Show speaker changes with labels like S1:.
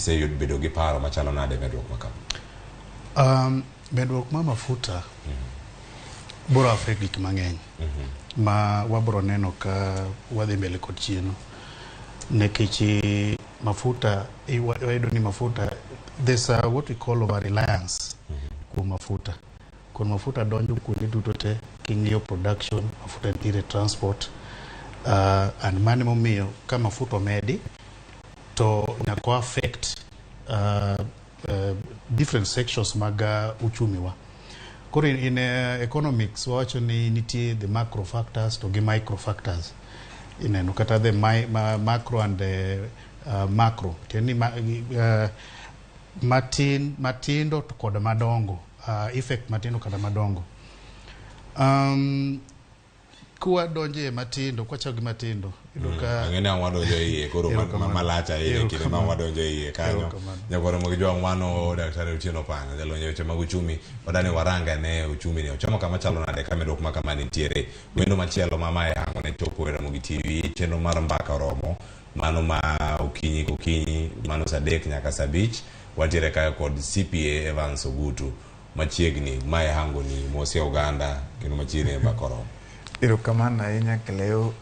S1: iseyud bedo gi paro machalo nade medruok makam?
S2: Medruok ma mafuta biro affect gik mang'eny ma wabro neno ka wadhi mbele kod chieno. Nekichi mafuta, ni mafuta, there's what we call over reliance kuom mafuta. Kuom mafuta donjo kuonde duto te, king'iyo production, mafuta nitiere transport, and mane momiyo ka mafuta omedi to nyako affect different sections mag uchumi wa. Koro in economics wacho ni nitie the macro factors to the micro factors. Ineno kata the macro and the macro. Tieni matindo to kod madongo. Effect matindo kada madongo. Kuwa donje matindo, kwa chagi matindo.
S1: Angena wadonje iye, koro malacha iye, kine wadonje iye, kanyo. Nyakoro mokijua mwano Daktari Otieno Panya, jalo nyeweche mag uchumi, wadani waranga ne uchumi ni. Ochamo kama chalo nade Medruok makama nitiere. Wendo machielo mama yango ne chopo e Ramogi TV, chenro mar mbaka oromo, mano ma ukinyi, mano sadek nyaka sabich, watiere kaya kod CPA Evans Ogutu, machiegni, mae hango ni mosi Uganda, kino machiegni mbaka oromo.
S3: Erokamano ahinya Kileo.